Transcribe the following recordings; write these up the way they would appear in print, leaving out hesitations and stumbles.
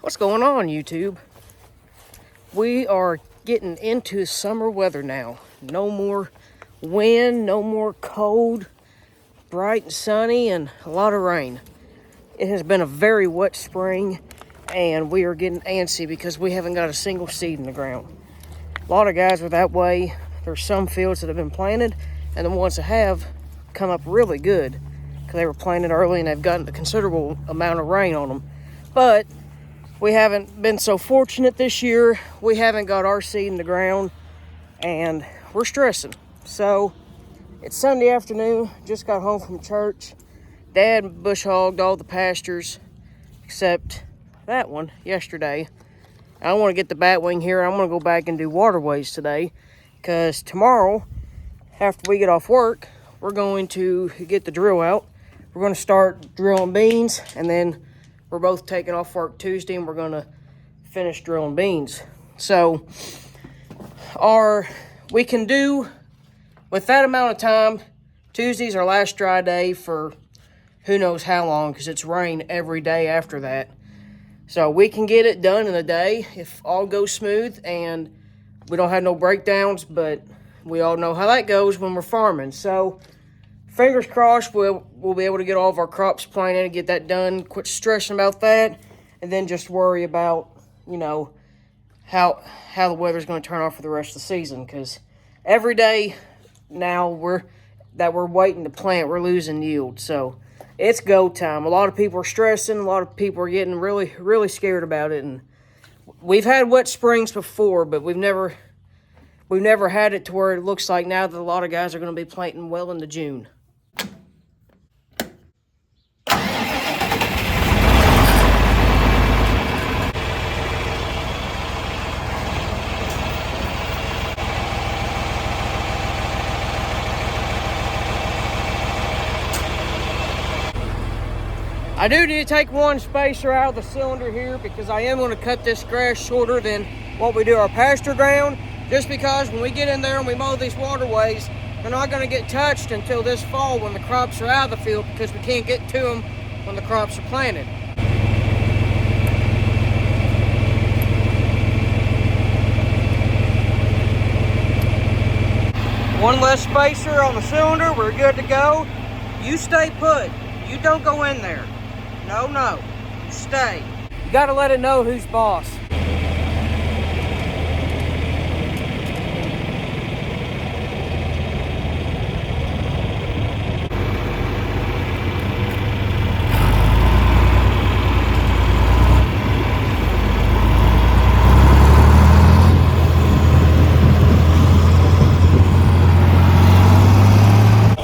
What's going on, YouTube? We are getting into summer weather now. No more wind, no more cold, bright and sunny, and a lot of rain. It has been a very wet spring, and we are getting antsy because we haven't got a single seed in the ground. A lot of guys are that way. There's some fields that have been planted, and the ones that have come up really good because they were planted early and they've gotten a considerable amount of rain on them. But we haven't been so fortunate this year. We haven't got our seed in the ground, and we're stressing. So it's Sunday afternoon, just got home from church. Dad bush hogged all the pastures except that one yesterday. I want to get the batwing here. I'm going to go back and do waterways today because tomorrow, after we get off work, we're going to get the drill out. We're going to start drilling beans, and then we're both taking off work Tuesday, and we're going to finish drilling beans. So we can do, with that amount of time, Tuesday's our last dry day for who knows how long, because it's rain every day after that. So we can get it done in a day if all goes smooth and we don't have no breakdowns, but we all know how that goes when we're farming. So fingers crossed we'll be able to get all of our crops planted and get that done, quit stressing about that, and then just worry about, how the weather's going to turn out for the rest of the season. Because every day now we're waiting to plant, we're losing yield. So it's go time. A lot of people are stressing. A lot of people are getting really, really scared about it. And we've had wet springs before, but we've never had it to where it looks like now that a lot of guys are going to be planting well into June. I do need to take one spacer out of the cylinder here because I am going to cut this grass shorter than what we do our pasture ground, just because when we get in there and we mow these waterways, they're not going to get touched until this fall when the crops are out of the field, because we can't get to them when the crops are planted. One less spacer on the cylinder, we're good to go. You stay put. You don't go in there. No, stay. You gotta let it know who's boss.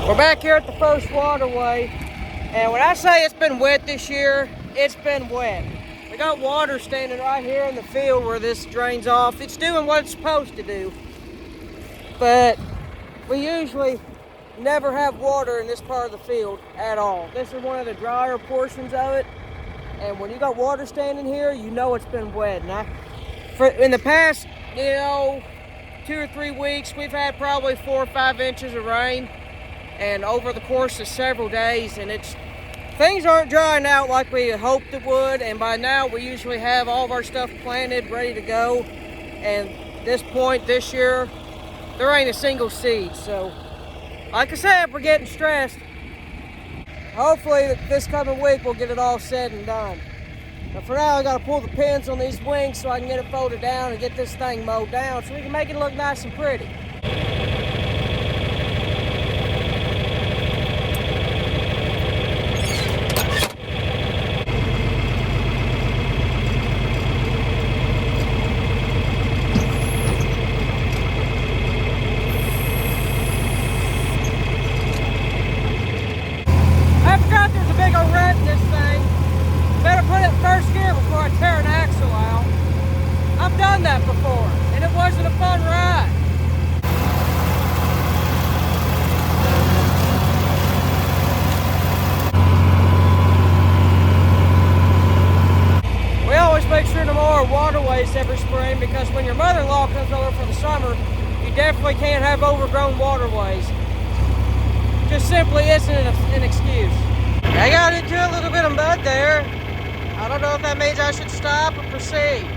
We're back here at the first waterway. And when I say it's been wet this year, it's been wet. We got water standing right here in the field where this drains off. It's doing what it's supposed to do. But we usually never have water in this part of the field at all. This is one of the drier portions of it. And when you got water standing here, you know it's been wet. And in the past, 2 or 3 weeks, we've had probably 4 or 5 inches of rain. And over the course of several days, and things aren't drying out like we had hoped it would, and by now we usually have all of our stuff planted, ready to go. And at this point this year, there ain't a single seed. So, like I said, we're getting stressed. Hopefully this coming week we'll get it all said and done. But for now, I gotta pull the pins on these wings so I can get it folded down and get this thing mowed down so we can make it look nice and pretty. First gear before I tear an axle out. I've done that before, and it wasn't a fun ride. We always make sure to mow our waterways every spring, because when your mother-in-law comes over for the summer, you definitely can't have overgrown waterways. Just simply isn't an excuse. I got into a little bit of mud there. I don't know if that means I should stop or proceed.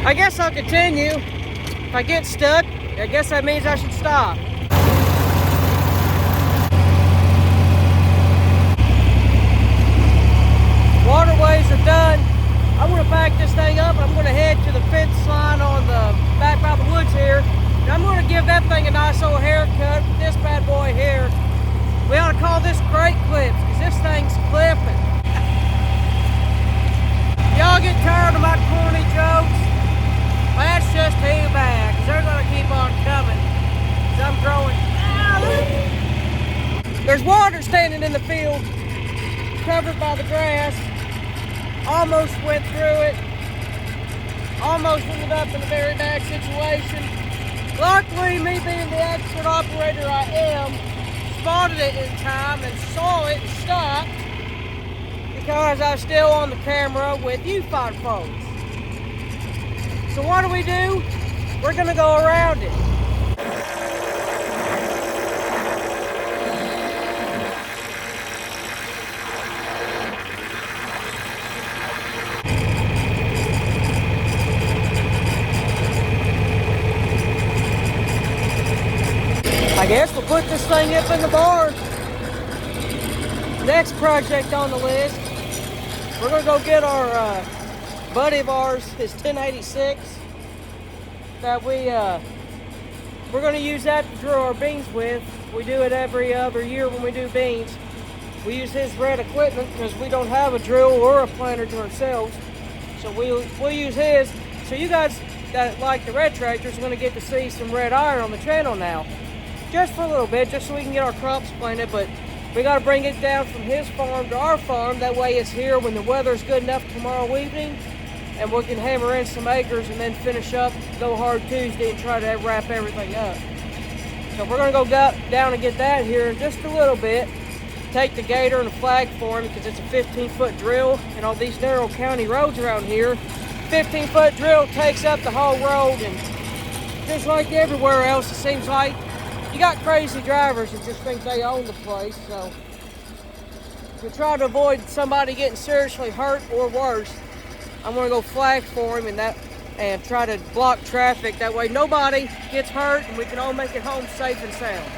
I guess I'll continue. If I get stuck, I guess that means I should stop. Waterways are done. I'm gonna back this thing up. I'm gonna head to the fence line on the back by the woods here. And I'm gonna give that thing a nice old haircut with this bad boy here. We ought to call this Great Clips, because this thing's clipping. Y'all get tired of my corny jokes? Well, that's just too bad, because they're gonna keep on coming. Because I'm growing. There's water standing in the field, covered by the grass. Almost went through it. Almost ended up in a very bad situation. Luckily, me being the expert operator I am, spotted it in time and saw it and stopped, because I was still on the camera with you fine folks. So what do? We're gonna go around it. I guess we'll put this thing up in the barn. Next project on the list, we're gonna go get our buddy of ours, his 1086, that we're gonna use that to drill our beans with. We do it every other year when we do beans. We use his red equipment because we don't have a drill or a planter to ourselves. So we'll use his. So you guys that like the red tractors are gonna get to see some red iron on the channel now. Just for a little bit, just so we can get our crops planted, but we got to bring it down from his farm to our farm. That way it's here when the weather's good enough tomorrow evening, and we can hammer in some acres and then finish up, go hard Tuesday and try to wrap everything up. So we're going to go down and get that here in just a little bit. Take the gator and the flag for him, because it's a 15-foot drill, and all these narrow county roads around here, 15-foot drill takes up the whole road, and just like everywhere else, it seems like you got crazy drivers that just think they own the place. So to try to avoid somebody getting seriously hurt or worse, I'm gonna go flag for him and try to block traffic. That way nobody gets hurt and we can all make it home safe and sound.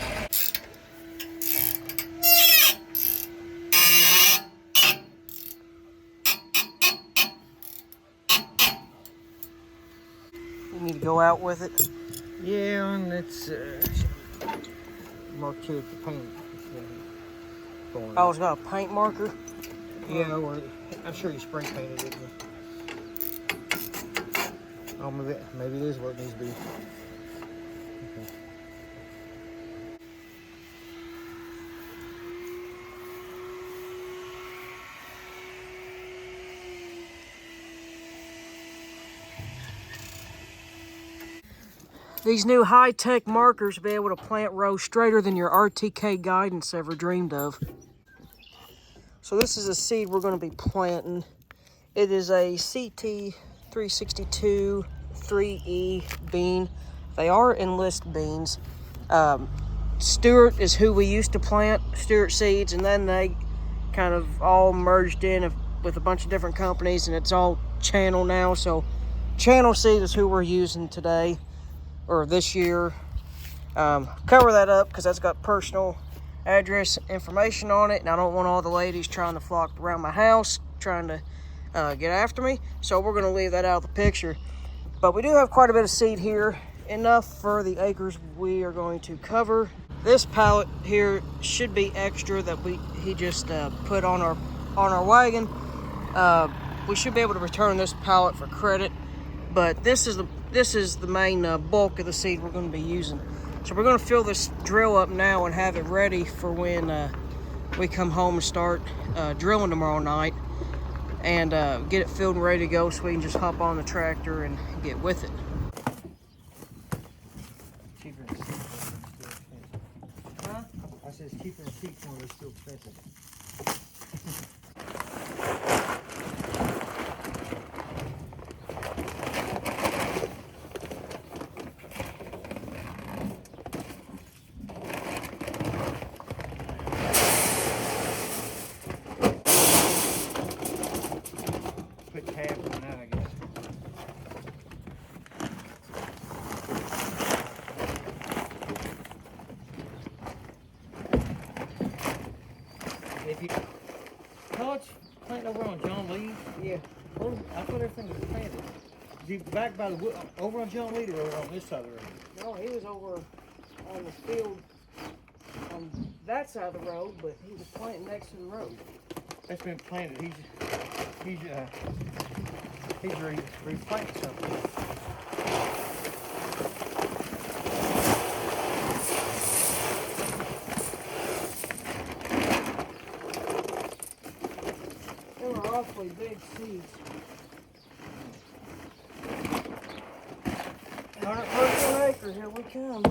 You need to go out with it. Yeah, and it's marked here at the paint. Oh, it's got a paint marker? Yeah, or I'm sure you spray painted it. Oh, maybe it is where it needs to be. Okay. These new high-tech markers will be able to plant rows straighter than your RTK guidance ever dreamed of. So this is a seed we're going to be planting. It is a CT362 3E bean. They are enlist beans. Stewart is who we used to plant, Stewart Seeds, and then they kind of all merged in with a bunch of different companies, and it's all Channel now. So Channel Seed is who we're using today, or this year. Cover that up because that's got personal address information on it, and I don't want all the ladies trying to flock around my house trying to get after me, so we're going to leave that out of the picture. But we do have quite a bit of seed here, enough for the acres we are going to cover. This pallet here should be extra that he just put on our wagon. We should be able to return this pallet for credit, but this is the main bulk of the seed we're going to be using. So we're going to fill this drill up now and have it ready for when we come home and start drilling tomorrow night, and get it filled and ready to go so we can just hop on the tractor and get with it. Huh? I said it's cheaper than sheep corn, it's still expensive. Yeah. I thought everything was planted. Is he back by the wood, over on John Leader or on this side of the road? No, he was over on the field on that side of the road, but he was planting next to the road. That's been planted. He's replanting something. They were awfully big seeds. 100 per acre, here we come.